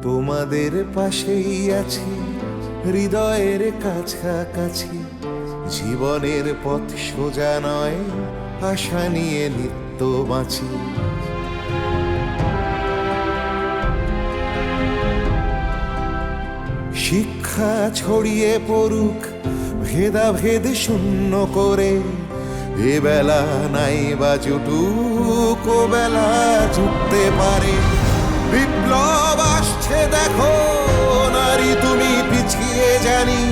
তোমাদের পাশেই আছি হৃদয়ের কাছাকাছি। জীবনের পথ সোজা নয়, আশা নিয়ে নিত্য বাঁচি। শিক্ষা ছড়িয়ে পড়ুক ভেদাভেদ শূন্য করে, এ বেলা নাই বা জুটুক ও বেলা জুটতে পারে। বিপ্লব আসছে দেখো নারী তুমি পিছিয়ে জানি,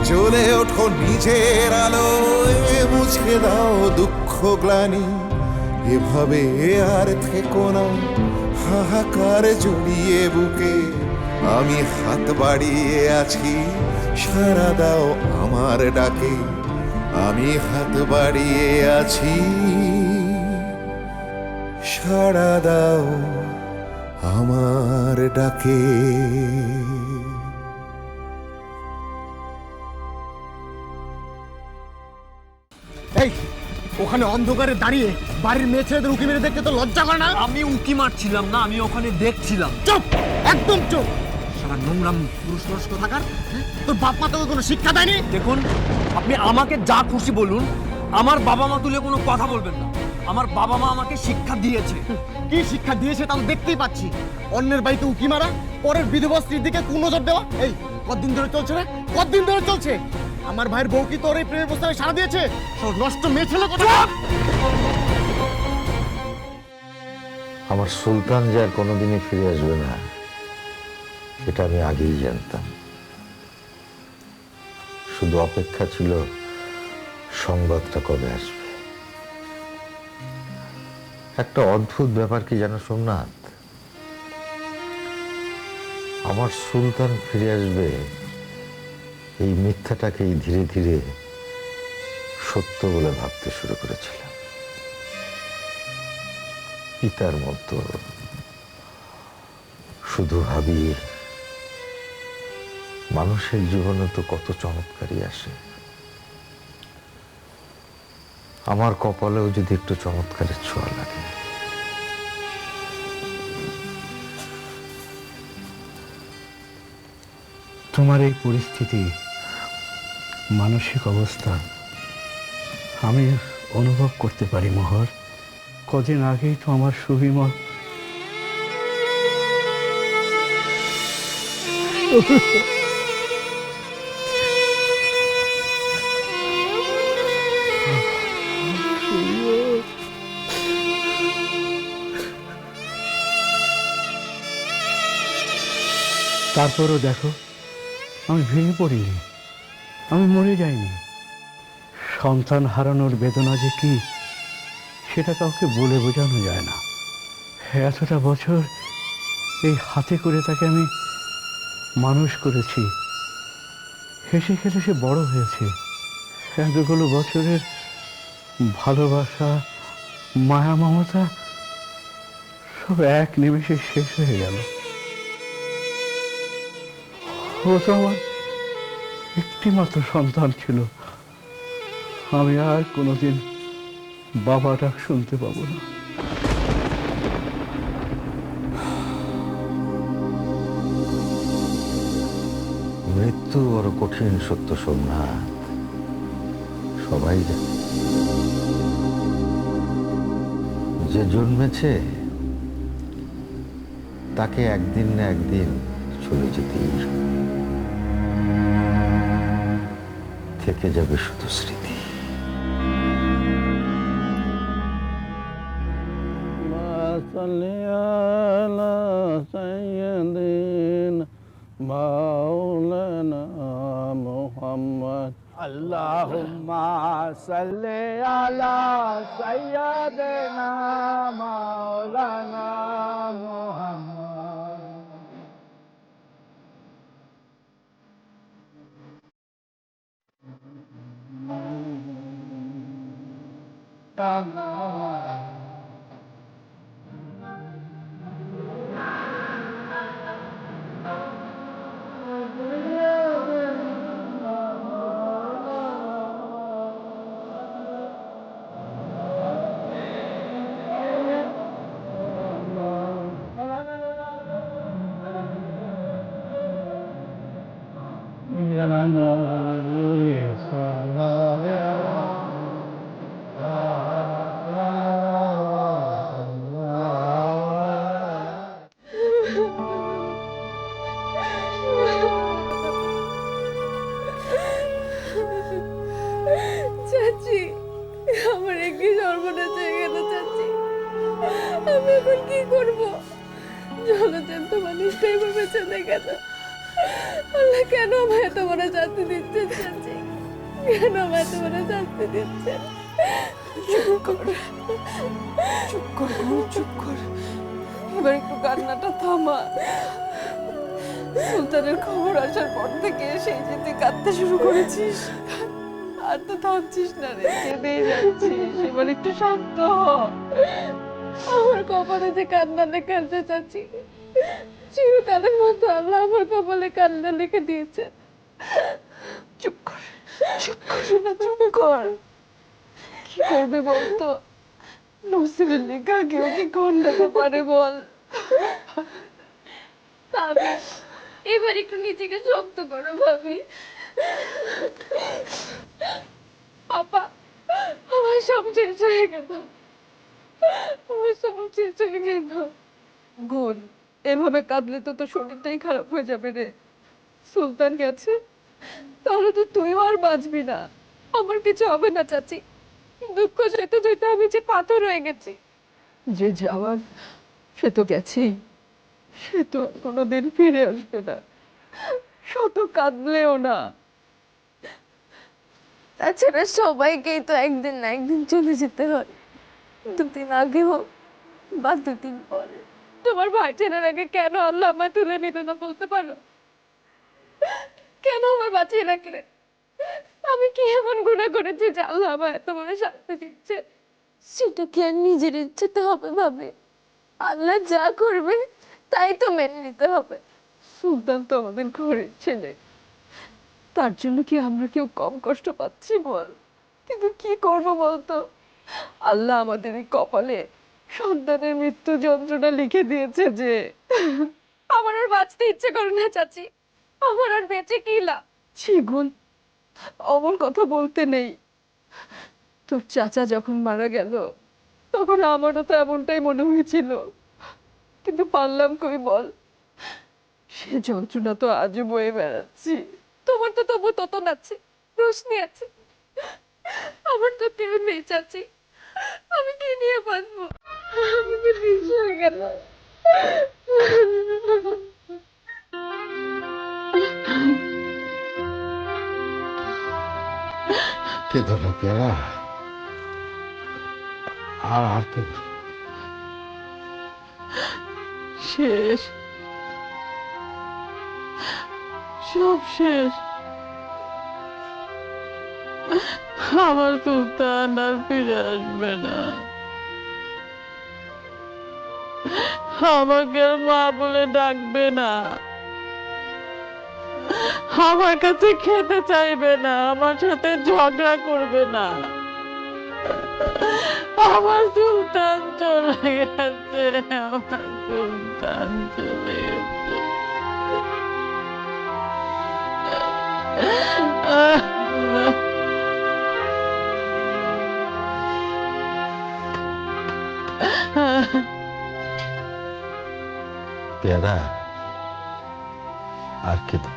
জ্বলে ওঠো নিজের আলোয়, মুছে দাও দুঃখ গ্লানি। এভাবে আর থেকো না হাহাকার জড়িয়ে বুকে, আমি হাত বাড়িয়ে আছি সাড়া দাও আমার ডাকে। আমি হাত বাড়িয়ে আছি সাড়া দাও আমার ডাকে। এই ওখানে অন্ধকারে দাঁড়িয়ে বাড়ির মেয়ে ছেলেদের উঁকি মেরে দেখতে তো লজ্জা করে না? আমি উকি মারছিলাম না, আমি ওখানে দেখছিলাম। চুপ, একদম চুপ। সারা নোংরাম পুরুষ মানুষ কোথাকার। তোর বাপ মা তোকে কোনো শিক্ষা দেয়নি? দেখুন, আপনি আমাকে যা খুশি বলুন, আমার বাবা মা তুলে কোনো কথা বলবেন না। আমার বাবা মা আমাকে শিক্ষা দিয়েছে। কি শিক্ষা দিয়েছে তা তো দেখতেই পাচ্ছি। অন্যের বাড়িতে উঁকি মারা, পরের বিধবা স্ত্রীর দিকে কুনজর দেওয়া। এই কতদিন ধরে চলছে রে? কতদিন ধরে চলছে? আমার ভাইয়ের বউ কি তোর এই প্রেমের প্রস্তাবে সাড়া দিয়েছে? সব নষ্ট মেয়ে ছেলে কথা। আমার সুলতান যে আর কোনোদিনই ফিরে আসবে না, এটা আমি আগেই জানতাম। শুধু অপেক্ষা ছিল সংবাদটা কবে আসবে। একটা অদ্ভুত ব্যাপার কি জানো সোমনাথ, আমার সুলতান ফিরে আসবে এই মিথ্যাটাকেই ধীরে ধীরে সত্য বলে ভাবতে শুরু করেছিলাম। পিতার মতো শুধু ভাবি মানুষের জীবনে তো কত চমৎকারই আসে, আমার কপালেও যদি একটু চমৎকারের ছোঁয়া লাগে। তোমার এই পরিস্থিতি, মানসিক অবস্থা আমি অনুভব করতে পারি মোহর। কদিন আগেই তো আমার সুবিমল তারপরও দেখো, আমি ভেঙে পড়িনি, আমি মরে যাইনি। সন্তান হারানোর বেদনা যে কি, সেটা কাউকে বলে বোঝানো যায় না। এতটা বছর এই হাতে করে তাকে আমি মানুষ করেছি, হেসে খেলে সে বড় হয়েছে। এতগুলো বছরের ভালোবাসা, মায়া মমতা সব এক নিমেষে শেষ হয়ে গেল। ও তো আমার একটিমাত্র সন্তান ছিল। আমি আর কোনোদিন বাবা ডাক শুনতে পাবো না। মৃত্যু বড় কঠিন সত্য সোমনাথ, সবাই জানে। যে জন্মেছে তাকে একদিন না একদিন চলে যেতেই হবে। থেকে যাবে শুধু স্মৃতি। মাওলানা মুহাম্মদ আল্লাহুম্মা সাল্লি আলা সাইয়্যিদিনা মাওলানা মুহাম্মদ। কি সর্বনাশ হয়ে গেল চাচি, আমি এখন কি করব? জলজন্ত মানুষটা এভাবে চলে গেল। আল্লাহ কেন আমায় এত বড় শাস্তি দিচ্ছে চাচি? কেন আমায় এত বড় শাস্তি দিচ্ছে? চুপ কর, চুপ কর বোন, চুপ কর। এবার একটু কান্নাটা থামা। সুলতানের খবর আসার পর থেকে সেই যে তুই কাঁদতে শুরু করেছিস, আর তো থামছিস না রে, কেঁদেই যাচ্ছিস। এবার একটু শান্ত হ। আমার কপালে যে কান্না লেখা আছে চাচি, চিরকালের মতো আল্লাহ আমার কপালে কান্না লিখে দিয়েছে। চুপ কর, চুপ কর না, চুপ কর। কি করবে বলতো? নসিবের লেখা কেউ কি খণ্ডাতে পারে বল? ভাবি, এবার একটু নিজেকে শক্ত করো ভাবি। পাপা, আমার সব শেষ হয়ে গেল, আমার সব শেষ হয়ে গেল। গুণ, এভাবে কাঁদলে তো তোর শরীরটাই খারাপ হয়ে যাবে রে। সুলতান গেছে, তাহলে তো তুইও আর বাঁচবি না। আমার কিছু হবে না চাচি, দুঃখ সইতে সইতে আমি যে পাথর হয়ে গেছি। যে যাওয়ার সে তো গেছেই, সে তো আর কোনোদিন ফিরে আসবে না, শত কাঁদলেও না। তাছাড়া সবাইকেই তো একদিন না একদিন চলে যেতে হয়, দুদিন আগে হোক বা দুদিন পরে। তোমার ভাই চেনার আগে কেন আল্লাহ আমায় তুলে নিত না বলতে পারো? কেন আমার বাঁচিয়ে রাখলে? আমি কি এমন গুনাহ করেছি যে আল্লাহ আমায় তোমার শাস্তি দিচ্ছে? সেটা কি আর নিজের ইচ্ছেতে হবে ভাবে? আল্লাহ যা করবে তাই তো মেনে নিতে হবে। সুলতান তো আমাদের ঘরের ছেলে, তার জন্য কি আমরা কেউ কম কষ্ট পাচ্ছি বল? কিন্তু কি করব বলতো, আল্লাহ আমাদের এই কপালে সন্তানের মৃত্যু যন্ত্রণা লিখে দিয়েছে যে আমার আর বাঁচতে ইচ্ছে করে না চাচি। আমার আর বেঁচে কি লাভ? শিগুন, অমন কথা বলতে নেই। তোর চাচা যখন মারা গেল তখন আমারও তো এমনটাই মনে হয়েছিল, কিন্তু পারলাম কই বল? সে যন্ত্রণা তো আজও বয়ে বেড়াচ্ছি। তোমার তো তবু তোতন আছে, রোশনি আছে, আমার তো কেউ নেই চাচি। আমি কি নিয়ে বাঁচবো? আমি তো নিঃস্ব হয়ে গেলাম। কেঁদো না পেয়ারা, আর কেঁদো না। শেষ, সব শেষ। আমার সুলতান আর ফিরে আসবে না, আমাকে আর মা বলে ডাকবে না, আমার কাছে খেতে চাইবে না, আমার সাথে ঝগড়া করবে না। আমার সুলতান চলে গেছে, আমার সুলতান চলে গেছে। পেয়ারা, আর কেঁদো।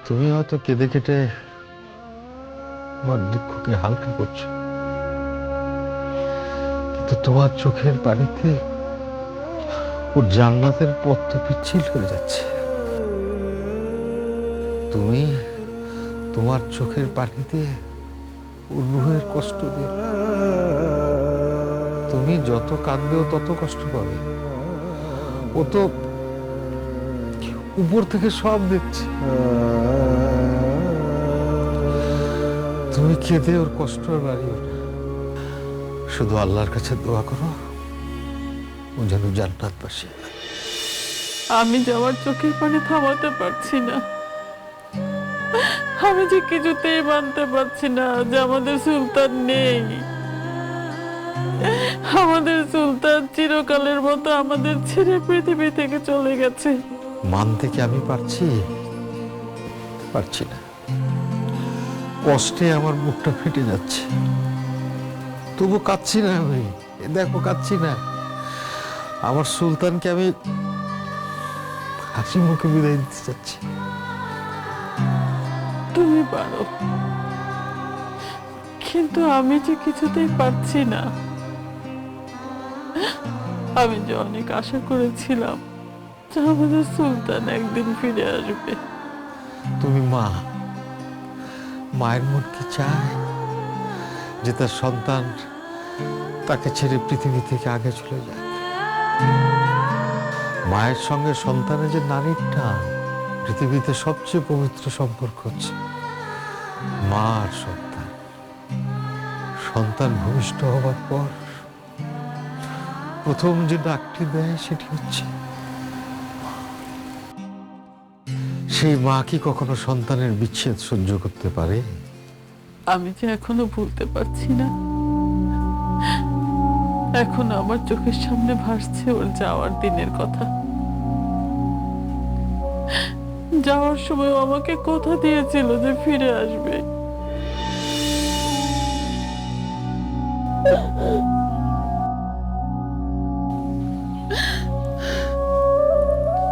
তুমি হয়তো কেঁদে কেটে তোমার দুঃখকে হালকা করছো, কিন্তু তোমার চোখের পানিতে ওর জান্নাতের পথ তো পিচ্ছিল হয়ে যাচ্ছে। তুমি তোমার চোখের পানিতে ওর রুহের কষ্ট দিয়ে, তুমি যত কাঁদবে ও তত কষ্ট পাবে। ও তো উপর থেকে সব দেখছে। তুমি কেঁদে ওর কষ্ট আর বাড়িও না, শুধু আল্লাহর কাছে দোয়া করো ও যেন জান্নাতবাসী। আমি যে আমার চোখের পানি থামাতে পারছি না, আমি যে কিছুতেই মানতে পারছি না যে আমাদের সুলতান নেই। আমাদের সুলতান চিরকালের মতো আমাদের ছেড়ে পৃথিবী থেকে চলে গেছে। মানতে কি আমি পারছি? পারছি না। কষ্টে আমার বুকটা ফেটে যাচ্ছে, তবু কাঁদছি না আমি। দেখো কাঁদছি না। আমার সুলতানকে আমি হাসি মুখে বিদায় দিতে চাচ্ছি। তুমি পারো, কিন্তু আমি যে কিছুতেই পারছি না। আমি যে অনেক আশা করেছিলাম যে আমাদের সুলতান একদিন ফিরে আসবে। তুমি মা, মায়ের মন কি চায় যে তার সন্তান তাকে ছেড়ে পৃথিবী থেকে আগে চলে যায়? মায়ের সঙ্গে সন্তানের যে নারীর টান, পৃথিবীতে সবচেয়ে পবিত্র সম্পর্ক হচ্ছে মা আর সন্তান। সন্তান ভূমিষ্ঠ হবার পর প্রথম যে ডাকটি দেয় সেটি হচ্ছে সেই মা কি কখনো সন্তানের বিচ্ছেদ সহ্য করতে পারে? আমি যে এখনো ভুলতে পারছি না। এখন আমার চোখের সামনে ভাসছে ওর যাওয়ার দিনের কথা। যাওয়ার সময় ও আমাকে কথা দিয়েছিল যে ফিরে আসবে।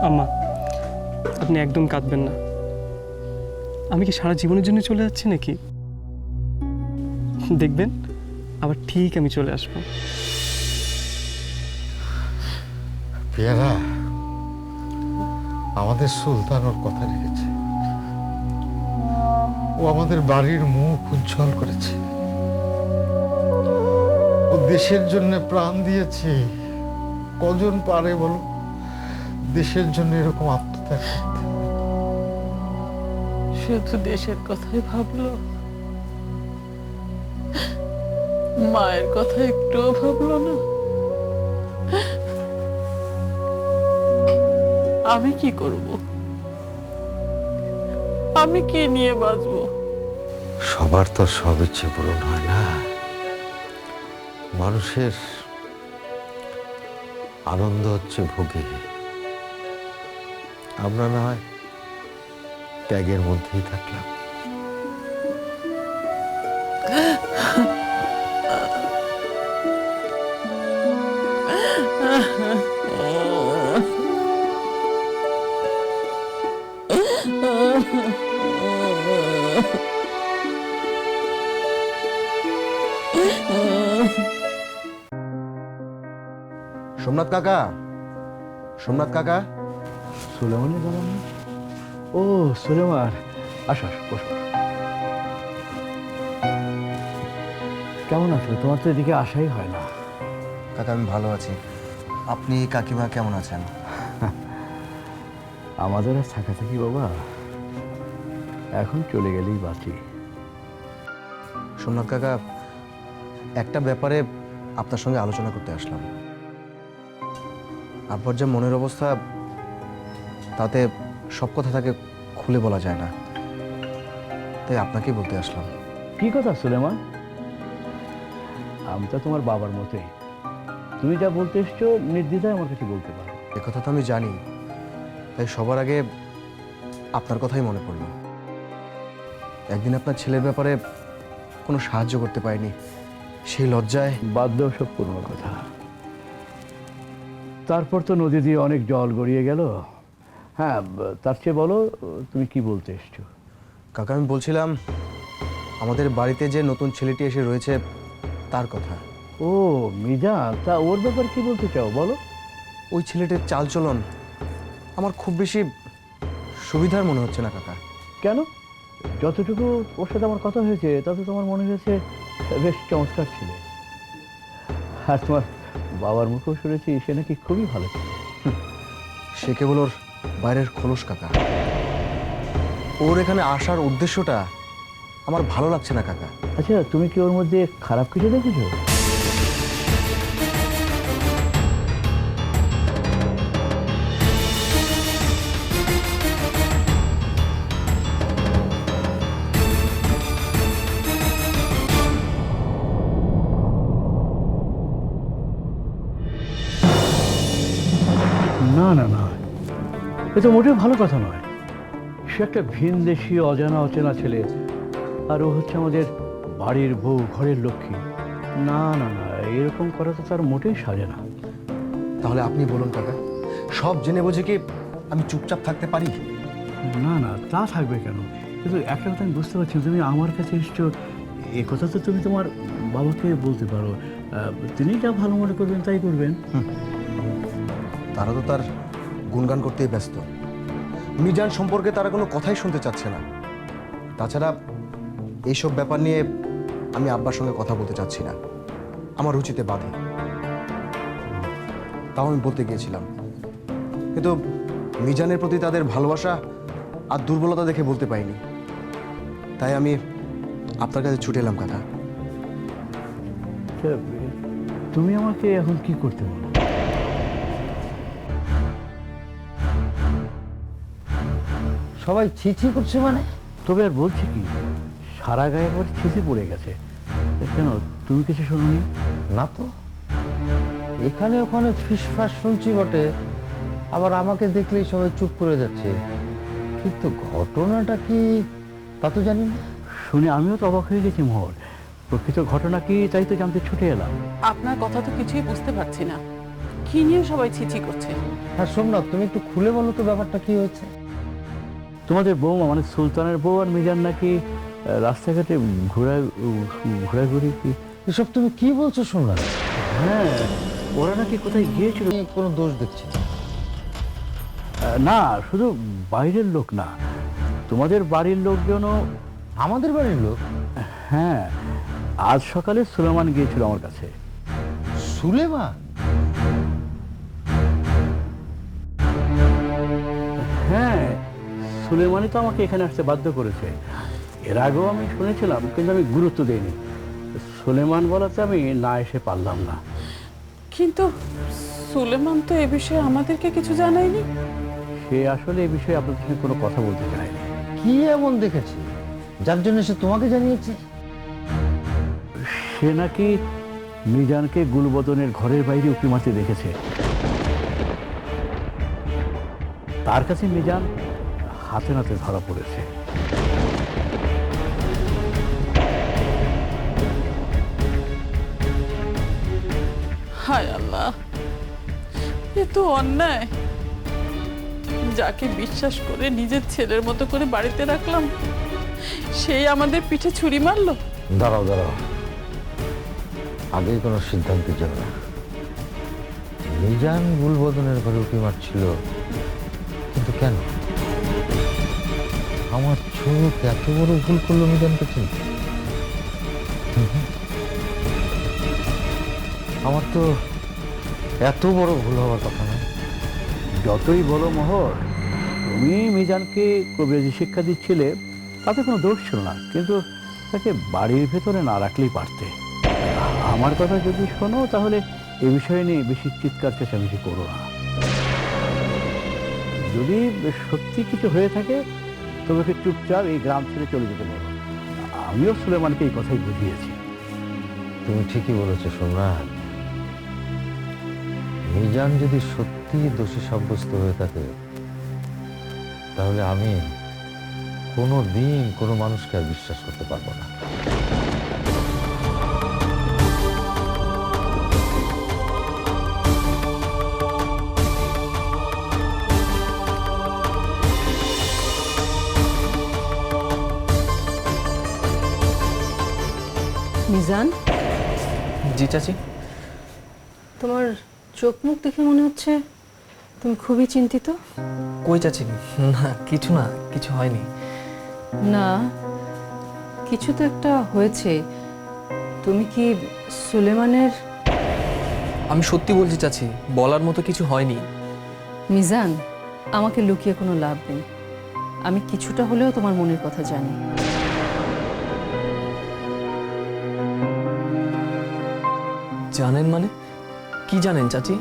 আম্মা, আপনি একদম কাঁদবেন না। আমি কি সারা জীবনের জন্য চলে যাচ্ছি নাকি? দেখবেন আবার ঠিক আমি চলে আসবো। পেয়ারা, আমাদের সুলতান ওর কথা রেখেছে। ও আমাদের বাড়ির মুখ উজ্জ্বল করেছে। ও দেশের জন্য প্রাণ দিয়েছে। কজন পারে বলো দেশের জন্য এরকম আত্মত্যাগ করতে? শুধু দেশের কথাই ভাবলো, মায়ের কথা একটুও ভাবলো না। আমি কি করব? আমি কি নিয়ে বাঁচবো? সবার তো সব ইচ্ছে পূরণ হয় না। মানুষের আনন্দ হচ্ছে ভোগে। আমরা না হয় ত্যাগের মধ্যেই থাকলাম। সোমনাথ কাকা, সোমনাথ কাকা। সুলেমানের জানান না? ও সুলেমান, আসো আসো, বসো। কেমন আছো? তোমার তো এদিকে আসাই হয় না। কাকা আমি ভালো আছি। আপনি কাকিমা কেমন আছেন? আমাদের আর থাকা থাকি বাবা, এখন চলে গেলেই বাঁচি। সোমনাথ কাকা, একটা ব্যাপারে আপনার সঙ্গে আলোচনা করতে আসলাম। আপনার যে মনের অবস্থা, তাতে সব কথা তাকে খুলে বলা যায় না, তাই আপনাকেই বলতে আসলাম। কি কথা সুলেমান? আমি তো তোমার বাবার মতোই। তুমি যা বলতে এসছো নির্দ্বিধায় আমার কাছে বলতে পারো। কথা তো আমি জানি, তাই সবার আগে আপনার কথাই মনে পড়ল। একদিন আপনার ছেলের ব্যাপারে কোনো সাহায্য করতে পারিনি, সেই লজ্জায়। বাদ দাও সব পুরনো কথা। তারপর তো নদী দিয়ে অনেক জল গড়িয়ে গেল। হ্যাঁ, তার চেয়ে বলো তুমি কি বলতে এসছো? কাকা আমি বলছিলাম আমাদের বাড়িতে যে নতুন ছেলেটি এসে রয়েছে তার কথা। ও মিজান, তা ওর ব্যাপার কি বলতে চাও বলো? ওই ছেলেটির চালচলন আমার খুব বেশি সুবিধার মনে হচ্ছে না কাকা। কেন? যতটুকু ওর সাথে আমার কথা হয়েছে তাতে তোমার মনে হয়েছে বেশ চমৎকার ছিল। আর তোমার বাবার মুখেও শুনেছি সে নাকি খুবই ভালো ছিল। সে কেবল ওর বাইরের খোলস কাকা। ওর এখানে আসার উদ্দেশ্যটা আমার ভালো লাগছে না কাকা। আচ্ছা, তুমি কি ওর মধ্যে খারাপ কিছু দেখেছো? না না না, এ তো মোটেও ভালো কথা নয়। সে একটা ভিনদেশী অজানা অচেনা ছেলে, আর ও হচ্ছে আমাদের বাড়ির বউ, ঘরের লক্ষ্মী। না না না, এরকম করা তো তার মোটেই সাজে না। তাহলে আপনি বলুন কাকা, সব জেনে বুঝে কি আমি চুপচাপ থাকতে পারি? না না, তা থাকবে কেন? কিন্তু একটা কথা আমি বুঝতে পারছি না, তুমি আমার কাছে এসছো এ কথা তো তুমি তোমার বাবাকে বলতে পারো। তিনি যা ভালো মনে করবেন তাই করবেন। তারা তো তার গুণগান করতেই ব্যস্ত। মিজান সম্পর্কে তারা কোনো কথাই শুনতে চাচ্ছে না। তাছাড়া এইসব ব্যাপার নিয়ে আমি আব্বার সঙ্গে কথা বলতে চাচ্ছি না, আমার রুচিতে বাধে। তাও আমি বলতে গিয়েছিলাম, কিন্তু মিজানের প্রতি তাদের ভালোবাসা আর দুর্বলতা দেখে বলতে পারিনি। তাই আমি আপনার কাছে ছুটে এলাম কথা। তা, তুমি আমাকে এখন কি করতে বলো? সবাই ছিছি করছে মানে? তবে আর বলছি কি, সারা গায়ে একবার ছিঁচে পড়ে গেছে। কেন, তুমি কিছু শোনোনি? না তো, এখানে ওখানে ফিসফাস শুনছি বটে, আবার আমাকে দেখলেই সবাই চুপ করে যাচ্ছে। কিন্তু ঘটনাটা কি তা তো জানি না। শুনে আমিও তো অবাক হয়ে গেছি মোহর। প্রকৃত ঘটনা কি তাই তো জানতে ছুটে এলাম। আপনার কথা তো কিছুই বুঝতে পারছি না, কি নিয়ে সবাই ছিছি করছে? হ্যাঁ সোমনাথ, তুমি একটু খুলে বলো তো ব্যাপারটা কি হয়েছে। তোমাদের বৌমা মানে সুলতানের বউ আর মিজান নাকি রাস্তাঘাটে ঘোরাঘুরি কি? এসব তুমি কি বলছো সোমনাথ? হ্যাঁ, ওরা নাকি কোথায় গিয়েছিল। আমি কোনো দোষ দেখছি না। না, শুধু বাইরের লোক না, তোমাদের বাড়ির লোকজনও। আমাদের বাড়ির লোক? হ্যাঁ, আজ সকালে সুলেমান গিয়েছিল আমার কাছে। সুলেমান? হ্যাঁ, সুলেমানই তো আমাকে এখানে আসতে বাধ্য করেছে। এর আগেও আমি শুনেছিলাম, কিন্তু আমি গুরুত্ব দিইনি। সুলেমান বলাতে আমি না এসে পারলাম না। কিন্তু সুলেমান তো এ বিষয়ে আমাদেরকে কিছু জানায়নি। সে আসলে এই বিষয়ে আপনাদের সঙ্গে কোনো কথা বলতে চায়নি। কি এমন দেখেছে যার জন্য সে তোমাকে জানিয়েছে? সে নাকি মিজানকে গুলবদনের ঘরের বাইরে উঁকি মারতে দেখেছে। তার কাছে মিজান হাতে নাতে ধরা পড়েছে। হায় আল্লাহ, এ তো অন্যায়। যাকে বিশ্বাস করে নিজের ছেলের মতো করে বাড়িতে রাখলাম, সেই আমাদের পিঠে ছুরি মারলো। দাঁড়াও দাঁড়াও, আগেই কোনো সিদ্ধান্তের জন্য না। মিজান গুলবদনের ঘরে উঁকি মারছিল, কিন্তু কেন? আমার চোখ এত বড় ভুল করলো মিজানকে চিনতে? আমার তো এত বড় ভুল হওয়ার কথা না। যতই বলো মোহর, তুমি মিজানকে কবিরাজি শিক্ষা দিচ্ছিলে, তাতে কোনো দোষ ছিল না, কিন্তু তাকে বাড়ির ভেতরে না রাখলেই পারতে। আমার কথা যদি শোনো, তাহলে এ বিষয়ে নিয়ে বেশি চিৎকার চেঁচামেচি করো না। যদি সত্যি কিছু হয়ে থাকে, তোমাকে চুপচাপ এই গ্রাম ছেড়ে চলে যেতে পারো। আমিও সুলেমানকে এই কথাই বুঝিয়েছি। তুমি ঠিকই বলেছো সোমনাথ। মিজান যদি সত্যি দোষী সাব্যস্ত হয়ে থাকে, তাহলে আমি কোনো দিন কোনো মানুষকে আর বিশ্বাস করতে পারবো না। মিজান, জি চাচি। তোমার চোখ মুখ দেখে মনে হচ্ছে তুমি খুবই চিন্তিত। কই চাচি, না কিছু না, কিছু হয়নি। না, কিছু তো একটা হয়েছে। তুমি কি সুলেমানের? আমি সত্যি বলছি চাচি, বলার মতো কিছু হয়নি। মিজান, আমাকে লুকিয়ে কোনো লাভ নেই। আমি কিছুটা হলেও তোমার মনের কথা জানি। জানেন মানে? কি জানেন চাচি?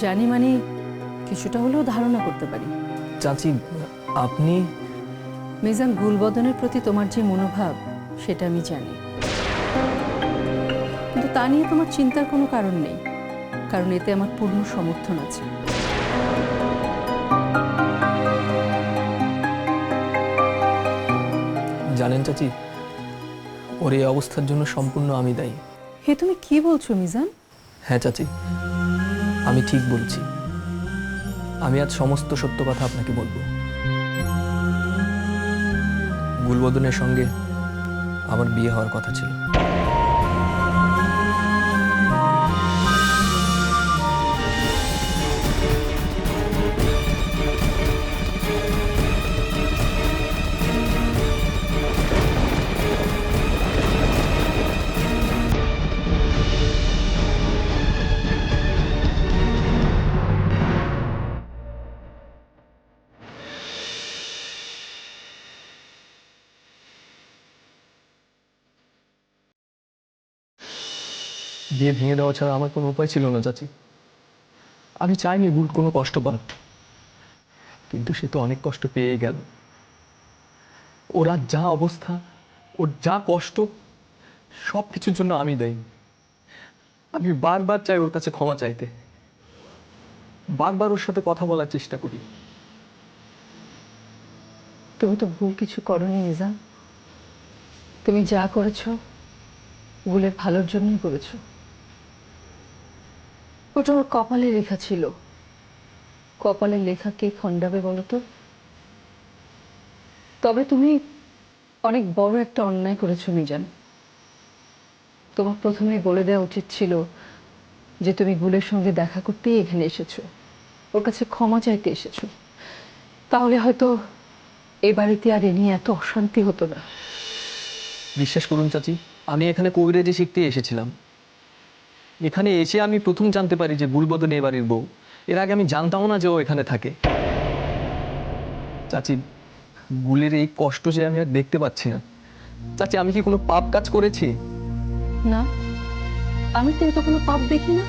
জানি মানে কিছুটা হলেও ধারণা করতে পারি। চাচি আপনি? মিজান গুলবদনের প্রতি তোমার যে মনোভাব, সেটা আমি জানি। কিন্তু তা নিয়ে তোমার চিন্তার কোনো কারণ নেই, কারণ এতে আমার পূর্ণ সমর্থন আছে। জানেন চাচি, ওর এই অবস্থার জন্য সম্পূর্ণ আমি দায়ী। হে, তুমি কি বলছো মিজান? হ্যাঁ চাচি, আমি ঠিক বলছি। আমি আজ সমস্ত সত্য কথা আপনাকে বলবো। গুলবদনের সঙ্গে আমার বিয়ে হওয়ার কথা ছিল। বিয়ে ভেঙে দেওয়া ছাড়া আমার কোনো উপায় ছিল না চাচি। আমি চাইনি গুল কোনো কষ্ট পাক, কিন্তু সে তো অনেক কষ্ট পেয়ে গেল। ওরা যা অবস্থা, ওর যা কষ্ট, সব কিছুর জন্য আমি দায়ী। আমি বারবার চাই ওর কাছে ক্ষমা চাইতে, বারবার ওর সাথে কথা বলার চেষ্টা করি। তুমি তো ভুল কিছু করনি নিজাম। তুমি যা করেছো গুলের ভালোর জন্যই করেছো। ওটা ওর কপালে লেখা ছিল। কপালের লেখা কে খণ্ডাবে বলো তো? তবে তুমি অনেক বড় একটা অন্যায় করেছো মিজান। তোমার প্রথমেই বলে দেওয়া উচিত ছিল যে তুমি গুলের সঙ্গে দেখা করতেই এখানে এসেছো, ওর কাছে ক্ষমা চাইতে এসেছো। তাহলে হয়তো এ বাড়িতে আর এ নিয়ে এত অশান্তি হতো না। বিশ্বাস করুন চাচি, আমি এখানে কবিরাজি শিখতে এসেছিলাম। এখানে এসে আমি প্রথম জানতে পারি যে গুলবদন এ বাড়ির বউ। এর আগে আমি জানতামও না যে ও এখানে থাকে। চাচি, গুলের এই কষ্ট যে আমি আর দেখতে পাচ্ছি না। চাচি, আমি কি কোনো পাপ কাজ করেছি? না, আমি তো কোনো পাপ দেখি না।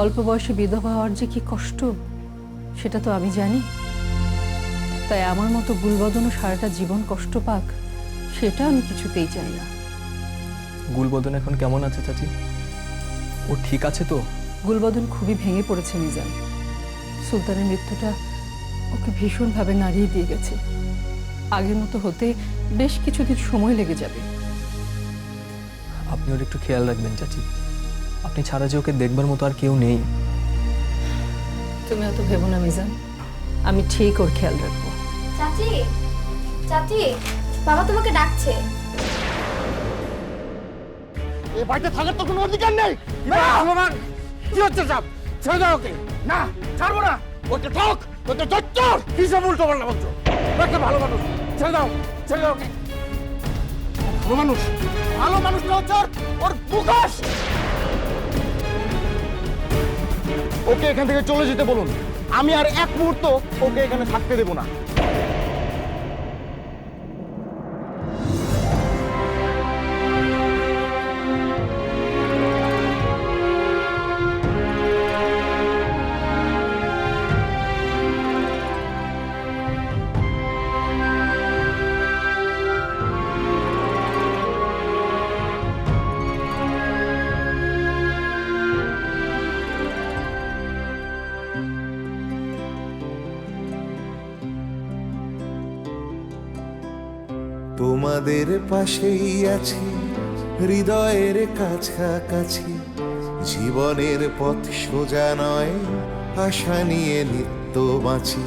অল্প বয়সে বিধবা হওয়ার যে কি কষ্ট সেটা তো আমি জানি। তাই আমার মতো গুলবদনও সারাটা জীবন কষ্ট পাক সেটা আমি কিছুতেই চাই না। গুলবদন এখন কেমন আছে চাচি? ও ঠিক আছে তো? গুলবদন খুবই ভেঙে পড়েছে মিজান। সুলতানের মৃত্যুটা ওকে ভীষণভাবে নাড়িয়ে দিয়ে গেছে। আগের মতো হতে বেশ কিছুদিন সময় লেগে যাবে। আপনি ওর একটু খেয়াল রাখবেন চাচি। আপনি ছাড়া যে ওকে দেখবার মতো আর কেউ নেই। তুমি অত ভেবো না মিজান, আমি ঠিক ওর খেয়াল রাখবো। চাচি, চাচি, বাবা তোমাকে ডাকছে। এ বাড়িতে থাকার তো কোনো অধিকার নেই। কি হচ্ছে সব? ছেড়ে দাও ওকে। না, ছাড়বো না। ওকে ঠক, ওকে চচ্চর। কি সব উল্টো পাল্টা বলছো? একটা ভালো মানুষ, ছেড়ে দাও, ছেড়ে দাও ওকে। ভালো মানুষ, ভালো মানুষটা হচ্ছে ওর মুখোশ। ওকে এখান থেকে চলে যেতে বলুন। আমি আর এক মুহূর্ত ওকে এখানে থাকতে দেবো না। তোমাদের পাশেই আছি, হৃদয়ের কাছাকাছি। জীবনের পথ সোজা নয়, আশা নিয়ে নিত্য বাঁচি।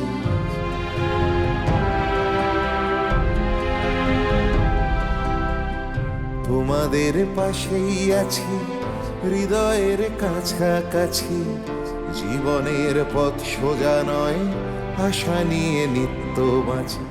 তোমাদের পাশেই আছি, হৃদয়ের কাছাকাছি। জীবনের পথ সোজা নয়, আশা নিয়ে নিত্য বাঁচি।